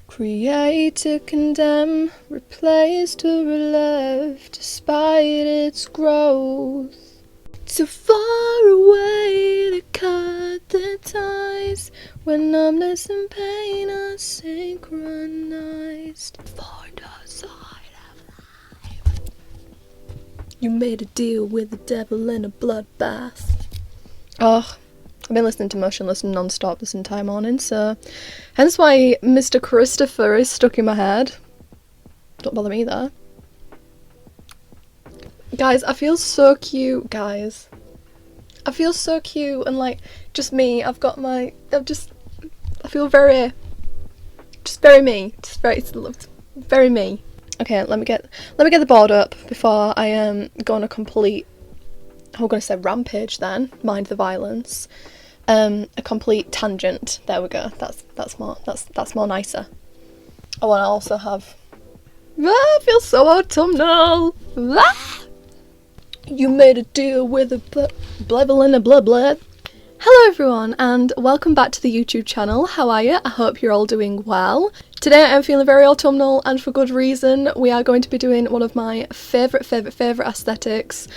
Create to condemn, replace to relive, despite its growth. Too far away to cut the ties, when numbness and pain are synchronized. For the side of life. You made a deal with the devil in a bloodbath. Oh, I've been listening to Motionless non-stop this entire morning, so hence why Mr. Christopher is stuck in my head. Don't bother me there. Guys, I feel so cute, guys. I feel so cute and like, just me. I feel very, just very me. Just very, it's very me. Okay, let me get the board up before I go on a complete, I'm going to say rampage then, mind the violence. A complete tangent. There we go. That's more nicer. I want to also have. I feel so autumnal. You made a deal with a blevil in a blood. Hello everyone, and welcome back to the YouTube channel. How are you? I hope you're all doing well. Today I'm feeling very autumnal, and for good reason. We are going to be doing one of my favourite aesthetics /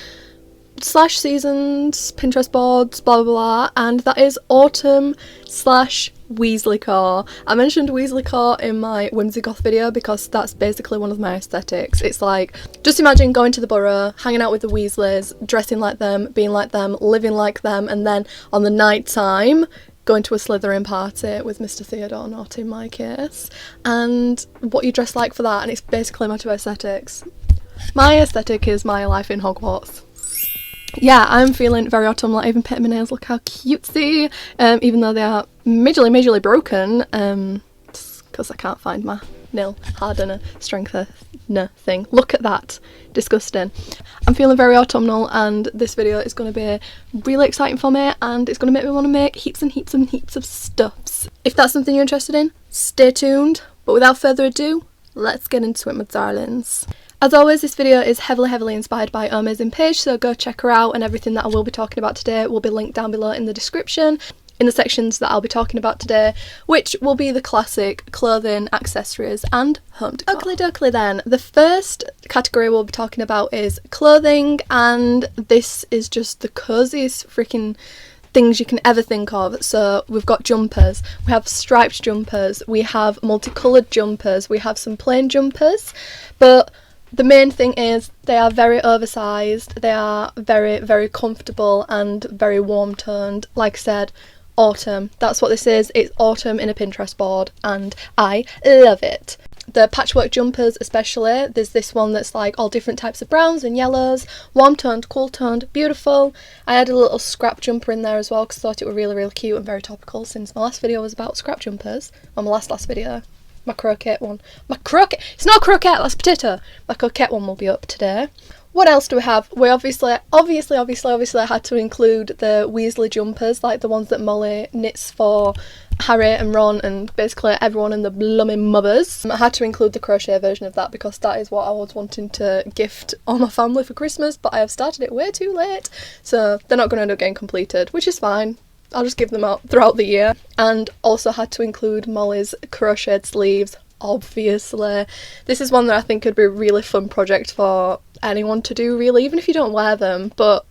seasons, Pinterest boards, blah blah blah, and that is autumn / WEASLEYCORE. I mentioned WEASLEYCORE in my whimsigoth video because that's basically one of my aesthetics. It's like, just imagine going to the borough, hanging out with the Weasleys, dressing like them, being like them, living like them, and then on the night time going to a Slytherin party with Mr. Theodore, not in my case, and what you dress like for that, and it's basically my two aesthetics. My aesthetic is my life in Hogwarts. Yeah, I'm feeling very autumnal. I even painted my nails. Look how cutesy, even though they are majorly broken, because I can't find my nail hardener strengthener thing. Look at that, disgusting. I'm feeling very autumnal, and this video is going to be really exciting for me, and it's going to make me want to make heaps and heaps and heaps of stuffs. If that's something you're interested in, stay tuned. But without further ado, let's get into it, my darlings. As always, this video is heavily inspired by Amazing Page, so go check her out, and everything that I will be talking about today will be linked down below in the description, in the sections that I'll be talking about today, which will be the classic clothing, accessories and home decor. Oakley dokley then, the first category we'll be talking about is clothing, and this is just the coziest freaking things you can ever think of. So we've got jumpers, we have striped jumpers, we have multicoloured jumpers, we have some plain jumpers, but the main thing is they are very oversized, they are very comfortable and very warm toned. Like I said, autumn, that's what this is. It's autumn in a Pinterest board and I love it. The patchwork jumpers especially, there's this one that's like all different types of browns and yellows, warm toned, cool toned, beautiful. I had a little scrap jumper in there as well because I thought it were really cute and very topical, since my last video was about scrap jumpers, or my last video. My croquet one. It's not croquet, that's potato. My croquet one will be up today. What else do we have? We obviously had to include the Weasley jumpers, like the ones that Molly knits for Harry and Ron and basically everyone in the blooming mothers. I had to include the crochet version of that because that is what I was wanting to gift all my family for Christmas, but I have started it way too late, so they're not going to end up getting completed, which is fine. I'll just give them out throughout the year. And also had to include Molly's crocheted sleeves, obviously. This is one that I think could be a really fun project for anyone to do, really, even if you don't wear them, but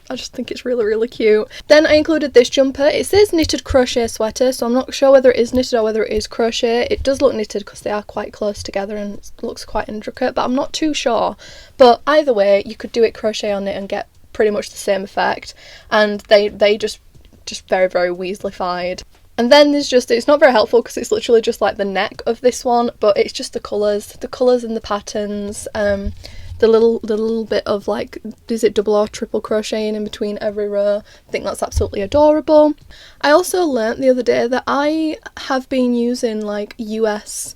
I just think it's really cute. Then I included this jumper. It says knitted crochet sweater, so I'm not sure whether it is knitted or whether it is crochet. It does look knitted because they are quite close together and it looks quite intricate, but I'm not too sure. But either way, you could do it crochet on it and get pretty much the same effect, and they just very Weasley-fied. And then there's just, it's not very helpful because it's literally just like the neck of this one, but it's just the colours and the patterns, the little bit of like, is it double or triple crocheting in between every row. I think that's absolutely adorable. I also learnt the other day that I have been using like US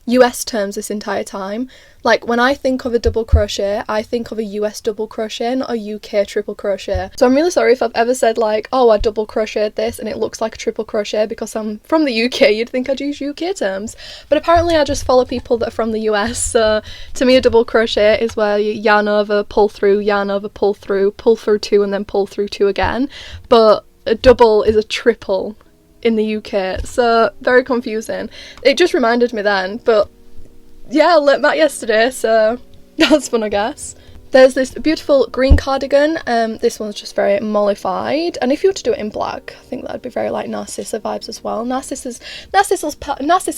US terms this entire time. Like, when I think of a double crochet, I think of a US double crochet, not a UK triple crochet. So I'm really sorry if I've ever said like, oh, I double crocheted this and it looks like a triple crochet, because I'm from the UK, you'd think I'd use UK terms. But apparently I just follow people that are from the US, so to me a double crochet is where you yarn over, pull through, pull through two and then pull through two again. But a double is a triple in the UK, so very confusing. It just reminded me then, but yeah, I learnt that yesterday, so that's fun, I guess. There's this beautiful green cardigan. This one's just very mollified, and if you were to do it in black, I think that'd be very like Narcissa vibes as well. Narcissa's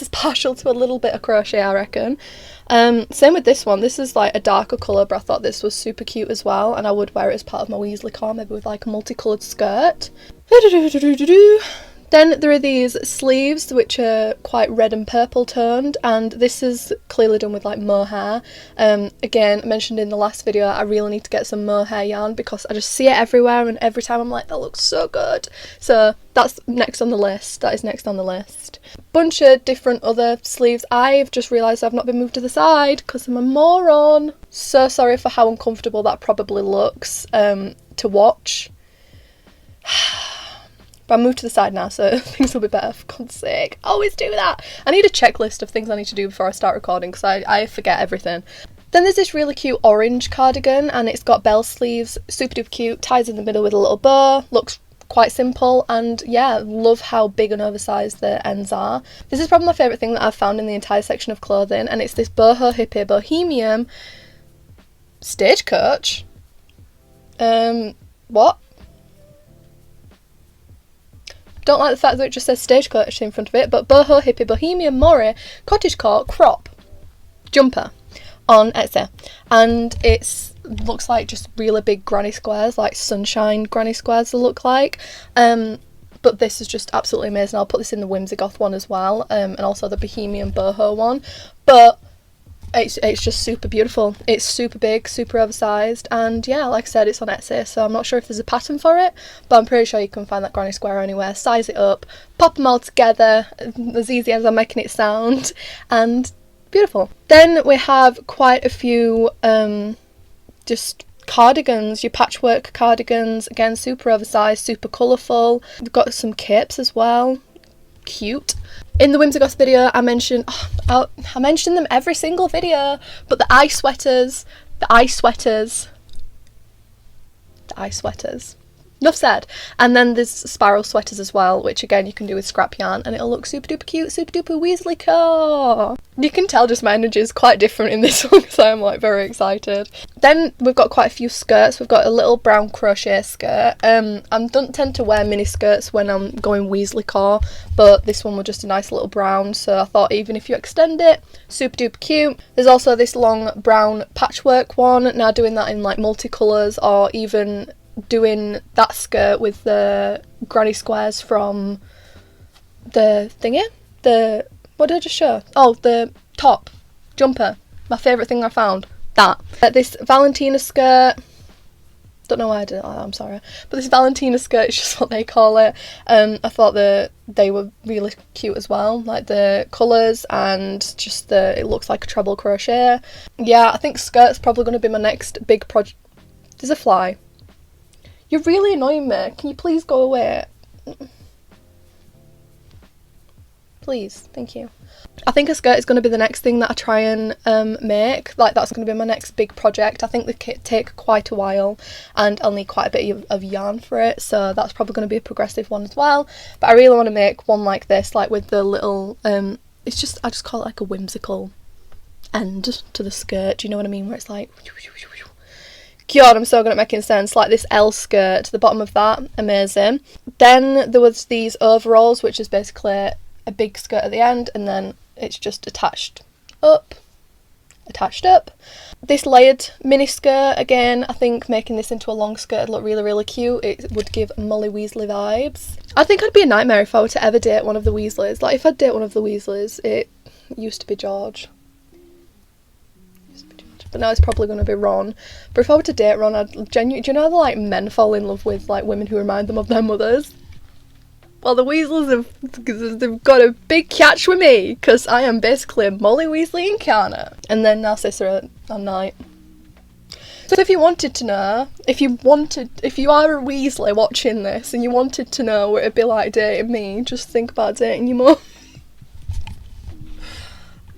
partial to a little bit of crochet, I reckon. Same with this one. This is like a darker colour, but I thought this was super cute as well, and I would wear it as part of my WEASLEYCORE, maybe with like a multicoloured skirt. Then there are these sleeves which are quite red and purple toned, and this is clearly done with like mohair. Again, mentioned in the last video, I really need to get some mohair yarn because I just see it everywhere, and every time I'm like, that looks so good. So that's next on the list. That is next on the list. Bunch of different other sleeves. I've just realised I've not been moved to the side because I'm a moron. So sorry for how uncomfortable that probably looks to watch. But I moved to the side now, so things will be better, for God's sake. I always do that. I need a checklist of things I need to do before I start recording, because I forget everything. Then there's this really cute orange cardigan, and it's got bell sleeves, super duper cute, ties in the middle with a little bow, looks quite simple, and yeah, love how big and oversized the ends are. This is probably my favourite thing that I've found in the entire section of clothing, and it's this boho hippie bohemian stagecoach. What? Don't like the fact that it just says stagecoach in front of it, but boho hippie bohemian mori cottagecore crop jumper on Etsy, and it's looks like just really big granny squares, like sunshine granny squares they look like. But this is just absolutely amazing. I'll put this in the whimsigoth one as well, and also the bohemian boho one. But it's just super beautiful. It's super big, super oversized, and yeah, like I said, it's on Etsy, so I'm not sure if there's a pattern for it, but I'm pretty sure you can find that granny square anywhere. Size it up, pop them all together, as easy as I'm making it sound, and beautiful. Then we have quite a few just cardigans, your patchwork cardigans, again super oversized, super colourful. We've got some capes as well, cute. In the whimsigoth video I mentioned, I mention them every single video, but the eye sweaters, enough said. And then there's spiral sweaters as well, which again you can do with scrap yarn, and it'll look super duper cute, super duper WEASLEYCORE. You can tell just my energy is quite different in this one, so I'm like very excited. Then we've got quite a few skirts. We've got a little brown crochet skirt. I don't tend to wear mini skirts when I'm going WEASLEYCORE, but this one was just a nice little brown, so I thought even if you extend it, super duper cute. There's also this long brown patchwork one, now doing that in like multicolours, or even doing that skirt with the granny squares from the thingy, what did I just show? Oh, the top jumper, my favourite thing I found, that. This Valentina skirt, don't know why I did it like that, I'm sorry, but this Valentina skirt is just what they call it. I thought that they were really cute as well, like the colours and just it looks like a treble crochet. Yeah, I think skirt's probably going to be my next big project. There's a fly. You're really annoying me. Can you please go away? Please, thank you. I think a skirt is going to be the next thing that I try and make. Like, that's going to be my next big project. I think they take quite a while, and I'll need quite a bit of yarn for it, so that's probably going to be a progressive one as well. But I really want to make one like this, like with the little, it's just, I just call it like a whimsical end to the skirt. Do you know what I mean? Where it's like, God, I'm so good at making sense. Like this L skirt to the bottom of that, amazing. Then there was these overalls, which is basically a big skirt at the end, and then it's just attached up. This layered mini skirt, again, I think making this into a long skirt would look really, really cute. It would give Molly Weasley vibes. I think I'd be a nightmare if I were to ever date one of the Weasleys. Like, if I'd date one of the Weasleys, it used to be George. But now it's probably going to be Ron. But if I were to date Ron, I'd genuinely... Do you know how like men fall in love with like women who remind them of their mothers? Well, the Weasleys they've got a big catch with me, because I am basically Molly Weasley incarnate. And then Narcissa at night. So if you wanted to know, if you are a Weasley watching this and you wanted to know what it'd be like dating me, just think about dating your mum.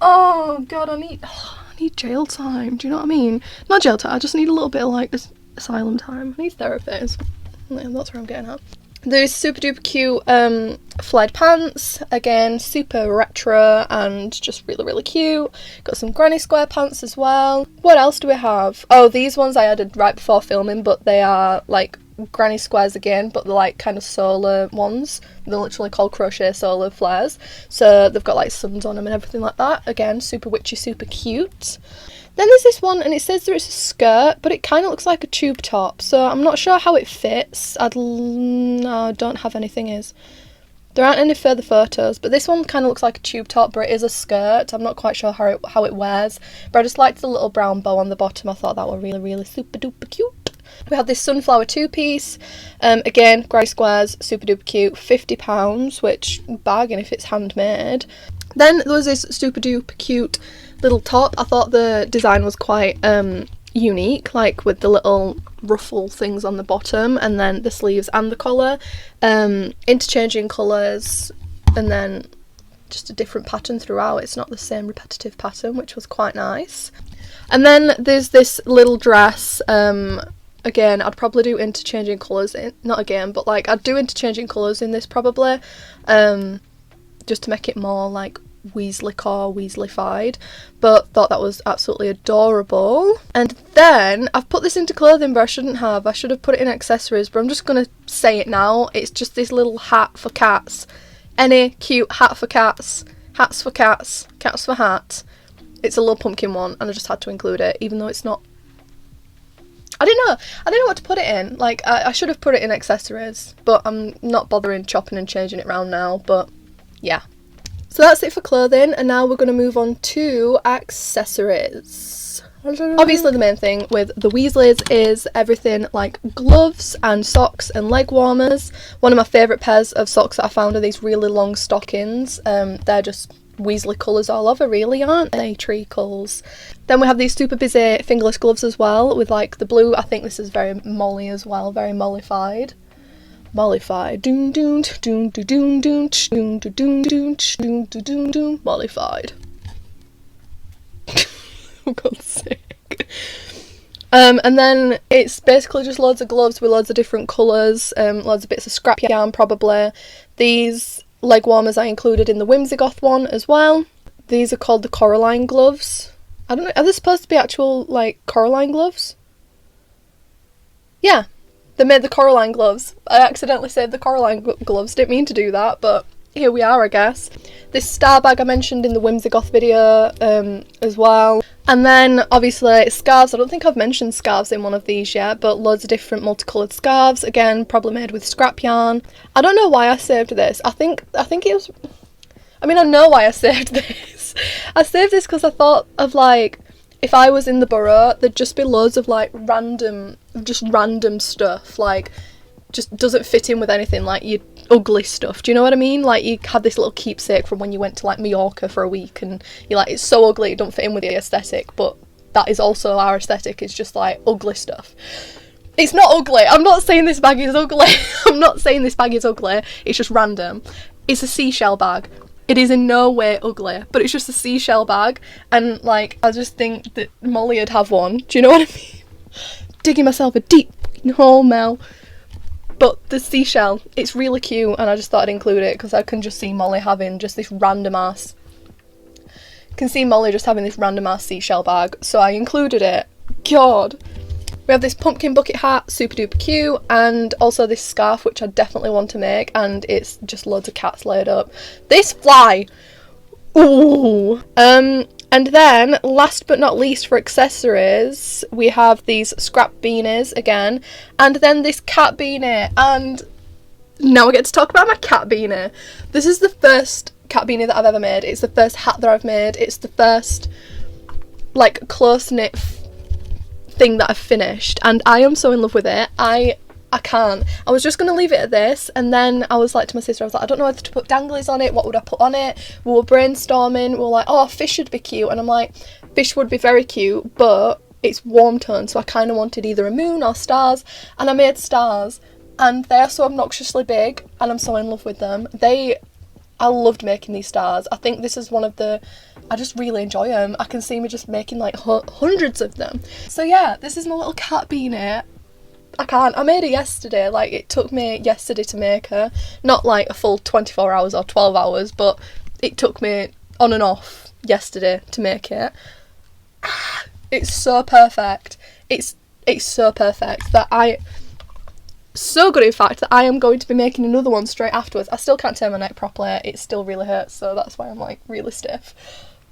Oh god, I need jail time, do you know what I mean? Not jail time, I just need a little bit of like asylum time. I need therapies. Yeah, that's where I'm getting at. There's super duper cute flared pants, again super retro and just really really cute. Got some granny square pants as well. What else do we have? Oh, these ones I added right before filming, but they are like granny squares again, but they're like kind of solar ones. They're literally called crochet solar flares, so they've got like suns on them and everything like that. Again, super witchy, super cute. Then there's this one, and it says that it's a skirt, but it kind of looks like a tube top, so I'm not sure how it fits. No, I don't have any thingies. There aren't any further photos, but this one kind of looks like a tube top, but it is a skirt. I'm not quite sure how it wears, but I just liked the little brown bow on the bottom. I thought that were really, really super duper cute. We have this sunflower two-piece, again, granny squares, super duper cute, £50, which bargain if it's handmade. Then there was this super duper cute little top. I thought the design was quite unique, like with the little ruffle things on the bottom and then the sleeves and the collar, interchanging colours, and then just a different pattern throughout. It's not the same repetitive pattern, which was quite nice. And then there's this little dress. Again, I'd probably do interchanging colours not again, but like I'd do interchanging colours in this probably, just to make it more like WEASLEYCORE, Weasleyfied, but thought that was absolutely adorable. And then I've put this into clothing, but I shouldn't have. I should have put it in accessories, but I'm just gonna say it now. It's just this little hat for cats. Any cute hat for cats, hats for cats, cats for hats. It's a little pumpkin one, and I just had to include it, even though it's not. I didn't know what to put it in. Like I should have put it in accessories, but I'm not bothering chopping and changing it around now. But yeah. So that's it for clothing, and now we're going to move on to accessories. Obviously the main thing with the Weasleys is everything like gloves and socks and leg warmers. One of my favourite pairs of socks that I found are these really long stockings. They're just Weasley colours all over really, aren't they? Treacles. Then we have these super busy fingerless gloves as well with like the blue. I think this is very Molly as well, very Mollified. Mollified, doon doon doon doon doon doon doon doon doon doon doon doon Mollified. For God's sake. And then it's basically just loads of gloves with loads of different colours, loads of bits of scrap yarn probably. These leg warmers I included in the whimsigoth one as well. These are called the Coraline gloves. I don't know, are they supposed to be actual like Coraline gloves? Yeah. They made the Coraline gloves. I accidentally said the Coraline gloves. Didn't mean to do that, but here we are, I guess. This star bag I mentioned in the whimsigoth video as well. And then, obviously, scarves. I don't think I've mentioned scarves in one of these yet, but loads of different multicoloured scarves. Again, probably made with scrap yarn. I don't know why I saved this. I think it was... I mean, I know why I saved this. I saved this because I thought of, like, if I was in the borough, there'd just be loads of, like, random stuff, like, just doesn't fit in with anything, like, your ugly stuff, do you know what I mean? Like, you had this little keepsake from when you went to, like, Mallorca for a week, and you're like, it's so ugly, it don't fit in with the aesthetic, but that is also our aesthetic, it's just, like, ugly stuff. It's not ugly, I'm not saying this bag is ugly, I'm not saying this bag is ugly, it's just random. It's a seashell bag. It is in no way ugly, but it's just a seashell bag, and, like, I just think that Molly would have one, do you know what I mean? Digging myself a deep hole, Mel. But the seashell, it's really cute, and I just thought I'd include it, because I can just see Molly having just this random ass... can see Molly just having this random ass seashell bag, so I included it. God! We have this pumpkin bucket hat, super duper cute, and also this scarf, which I definitely want to make, and it's just loads of cats laid up. This fly! Ooh! And then, last but not least for accessories, we have these scrap beanies again, and then this cat beanie, and now I get to talk about my cat beanie. This is the first cat beanie that I've ever made. It's the first hat that I've made. It's the first, like, close-knit thing that I've finished, and I am so in love with it. I I can't. I was just going to leave it at this, and then I was like to my sister, I was like, I don't know whether to put danglies on it, what would I put on it? We were brainstorming, we were like, oh, fish would be cute, and I'm like, fish would be very cute, but it's warm tone, so I kind of wanted either a moon or stars, and I made stars, and they are so obnoxiously big, and I'm so in love with them. I loved making these stars. I think this is one of the, I just really enjoy them. I can see me just making like hundreds of them. So yeah, this is my little cat beanie. I made it yesterday, like it took me yesterday to make her. Not like a full 24 hours or 12 hours, but it took me on and off yesterday to make it. It's so perfect. It's so perfect that so good in fact that I am going to be making another one straight afterwards. I still can't turn my neck properly, it still really hurts, so that's why I'm like really stiff.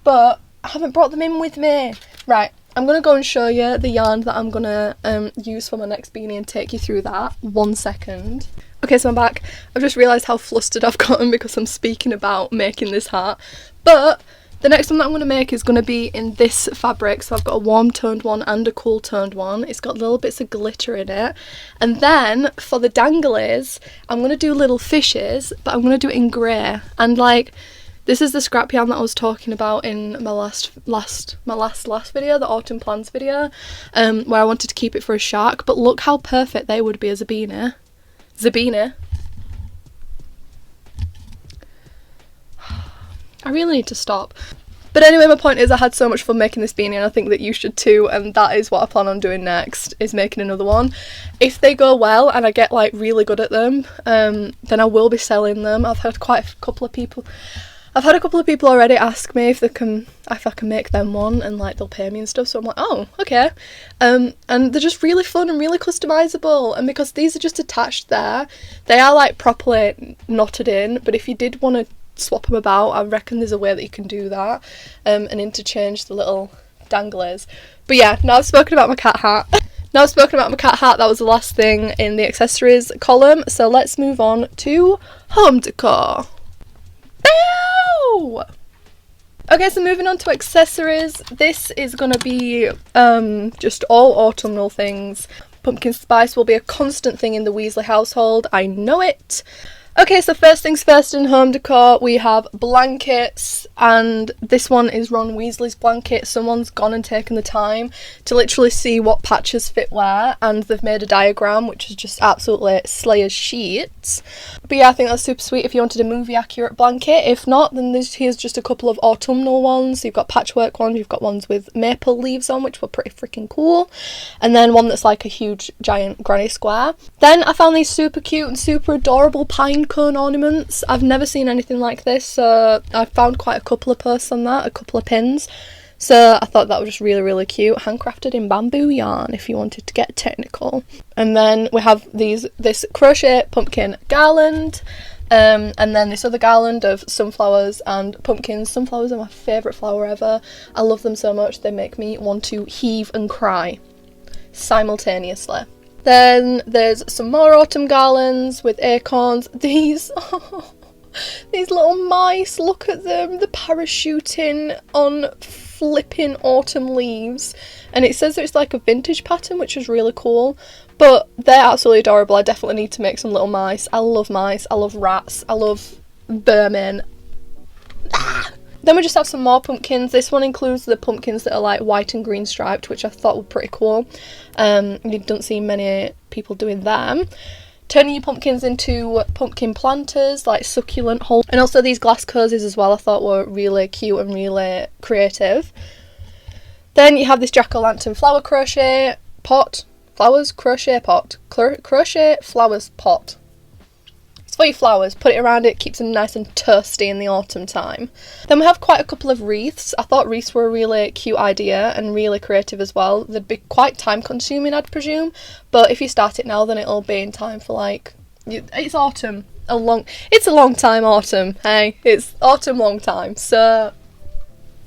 But I haven't brought them in with me. Right, I'm going to go and show you the yarn that I'm going to use for my next beanie and take you through that. 1 second. Okay, so I'm back. I've just realised how flustered I've gotten because I'm speaking about making this hat. But the next one that I'm going to make is going to be in this fabric. So I've got a warm toned one and a cool toned one. It's got little bits of glitter in it. And then for the danglies, I'm going to do little fishes, but I'm going to do it in grey. And like, this is the scrap yarn that I was talking about in my last video, the autumn plans video, where I wanted to keep it for a shark. But look how perfect they would be as a beanie. Zabini. I really need to stop. But anyway, my point is I had so much fun making this beanie, and I think that you should too, and that is what I plan on doing next, is making another one. If they go well and I get like really good at them, then I will be selling them. I've had a couple of people already ask me if I can make them one, and like they'll pay me and stuff, so I'm like, oh, okay. And they're just really fun and really customizable, and because these are just attached there, they are like properly knotted in, but if you did want to swap them about, I reckon there's a way that you can do that, and interchange the little danglies. But yeah, now I've spoken about my cat hat. That was the last thing in the accessories column, so let's move on to home decor. Bow! Okay, so moving on to accessories, this is going to be just all autumnal things. Pumpkin spice will be a constant thing in the Weasley household, I know it. Okay, so first things first in home decor, we have blankets, and this one is Ron Weasley's blanket. Someone's gone and taken the time to literally see what patches fit where, and they've made a diagram, which is just absolutely Slayer's sheets. But yeah, I think that's super sweet if you wanted a movie accurate blanket. If not, then here's just a couple of autumnal ones. You've got patchwork ones, you've got ones with maple leaves on, which were pretty freaking cool, and then one that's like a huge giant granny square. Then I found these super cute and super adorable pine cone ornaments. I've never seen anything like this, so I found quite a couple of posts on that, a couple of pins, so I thought that was just really, really cute. Handcrafted in bamboo yarn if you wanted to get technical. And then we have this crochet pumpkin garland, and then this other garland of sunflowers and pumpkins. Sunflowers are my favourite flower ever. I love them so much, they make me want to heave and cry simultaneously. Then there's some more autumn garlands with acorns. These little mice, look at them. They're parachuting on flipping autumn leaves. And it says that it's like a vintage pattern, which is really cool. But they're absolutely adorable. I definitely need to make some little mice. I love mice. I love rats. I love vermin. Then we just have some more pumpkins. This one includes the pumpkins that are like white and green striped, which I thought were pretty cool. You don't see many people doing them. Turning your pumpkins into pumpkin planters, like succulent holes. And also these glass cozies as well, I thought were really cute and really creative. Then you have this jack-o'-lantern flower crochet pot. Crochet flowers pot. It's for your flowers, put it around it, keeps them nice and toasty in the autumn time. Then we have quite a couple of wreaths. I thought wreaths were a really cute idea and really creative as well. They'd be quite time consuming, I'd presume, but if you start it now then it'll be in time for like, it's autumn, it's a long time autumn, hey, it's autumn long time, so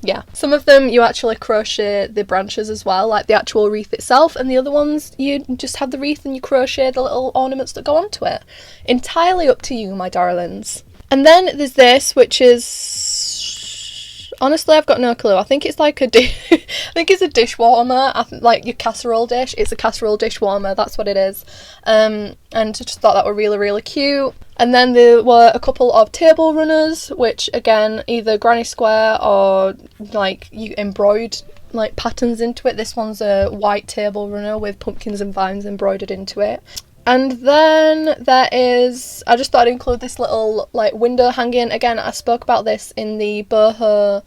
yeah. Some of them you actually crochet the branches as well, like the actual wreath itself, and the other ones you just have the wreath and you crochet the little ornaments that go onto it. Entirely up to you, my darlings. And then there's this, which is Honestly, I've got no clue. I think it's like I think it's a dish warmer. Like your casserole dish. It's a casserole dish warmer. That's what it is. And I just thought that were really, really cute. And then there were a couple of table runners, which again, either granny square or like you embroidered like patterns into it. This one's a white table runner with pumpkins and vines embroidered into it. And then there is, I just thought I'd include this little like window hanging. Again, I spoke about this in the boho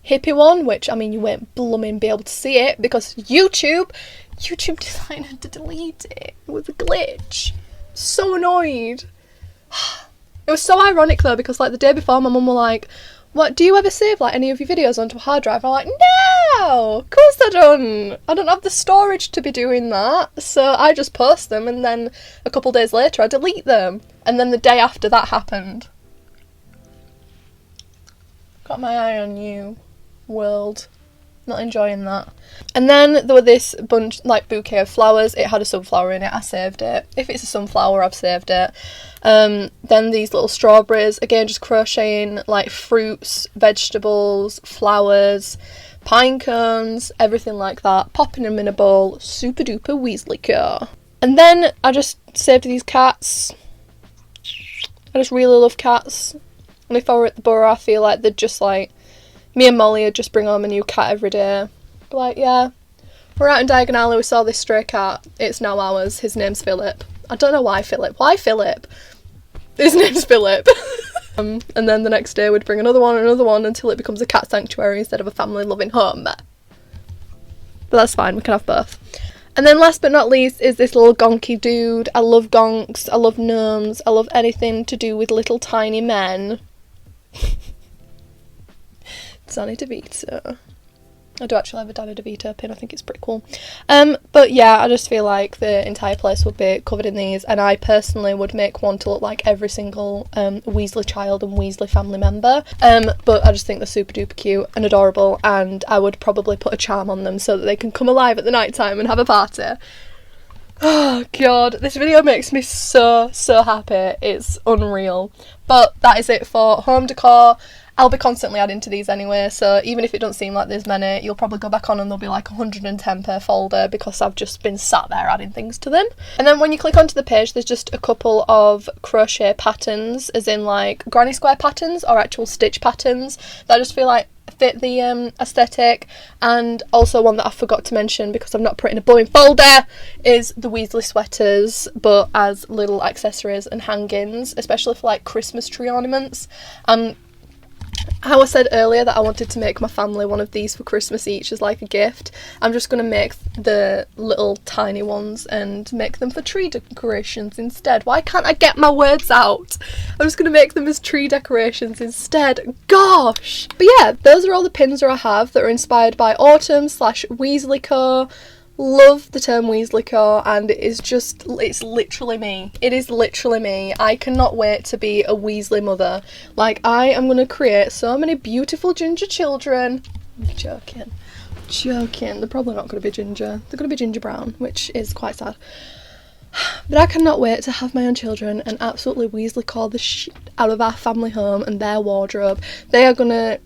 hippie one, which I mean you won't blooming be able to see it because YouTube decided to delete it. It was a glitch. So annoyed. It was so ironic though, because like the day before my mum were like, what, do you ever save like any of your videos onto a hard drive? I'm like, no, of course I don't have the storage to be doing that, so I just post them and then a couple days later I delete them. And then the day after that happened. Got my eye on you, world. Not enjoying that. And then there were this bunch, like bouquet of flowers. It had a sunflower in it. I saved it. If it's a sunflower, I've saved it. Then these little strawberries, again just crocheting like fruits, vegetables, flowers, pine cones, everything like that, popping them in a bowl. Super duper WEASLEYCORE. And then I just saved these cats. I just really love cats, and if I were at the borough I feel like they'd just like, me and Molly would just bring home a new cat every day. Be like, yeah, we're out in Diagon Alley, we saw this stray cat, it's now ours, his name's Philip. I don't know why Philip. Why Philip? His name's Philip. And then the next day we'd bring another one until it becomes a cat sanctuary instead of a family loving home. But that's fine, we can have both. And then last but not least is this little gonky dude. I love gonks, I love gnomes, I love anything to do with little tiny men. Danny DeVito. I do actually have a Danny DeVito pin, I think it's pretty cool. But yeah, I just feel like the entire place would be covered in these, and I personally would make one to look like every single Weasley child and Weasley family member. But I just think they're super duper cute and adorable, and I would probably put a charm on them so that they can come alive at the night time and have a party. Oh god, this video makes me so happy. It's unreal. But that is it for home decor. I'll be constantly adding to these anyway, so even if it doesn't seem like there's many, you'll probably go back on and there'll be like 110 per folder because I've just been sat there adding things to them. And then when you click onto the page, there's just a couple of crochet patterns, as in like granny square patterns or actual stitch patterns that I just feel like fit the aesthetic. And also one that I forgot to mention because I've not put in a blooming folder is the Weasley sweaters, but as little accessories and hangings, especially for like Christmas tree ornaments. How I said earlier that I wanted to make my family one of these for Christmas each as like a gift, I'm just going to make the little tiny ones and make them for tree decorations instead. Why can't I get my words out? I'm just going to make them as tree decorations instead. Gosh! But yeah, those are all the pins that I have that are inspired by autumn/WEASLEYCORE. Love the term WEASLEYCORE, and it's literally me. It is literally me. I cannot wait to be a Weasley mother. Like, I am going to create so many beautiful ginger children. I'm joking. They're probably not going to be ginger. They're going to be ginger brown, which is quite sad. But I cannot wait to have my own children and absolutely WEASLEYCORE the shit out of our family home and their wardrobe. They are gonna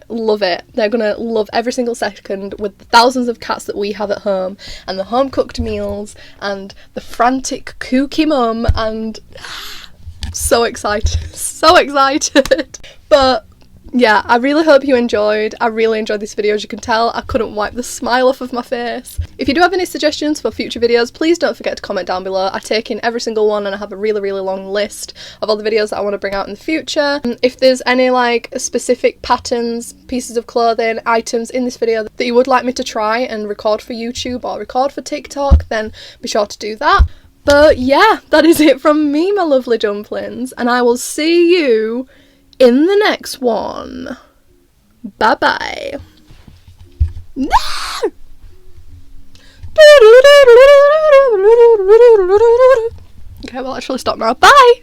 love it. They're gonna love every single second with the thousands of cats that we have at home and the home cooked meals and the frantic kooky mum, and so excited. But yeah, I really hope you enjoyed. I really enjoyed this video. As you can tell, I couldn't wipe the smile off of my face. If you do have any suggestions for future videos, please don't forget to comment down below. I take in every single one and I have a really long list of all the videos that I want to bring out in the future. If there's any like specific patterns, pieces of clothing, items in this video that you would like me to try and record for YouTube or record for TikTok, then be sure to do that. But yeah, that is it from me, my lovely dumplings, and I will see you in the next one. Bye bye. No! Okay, well, actually stop now. Bye!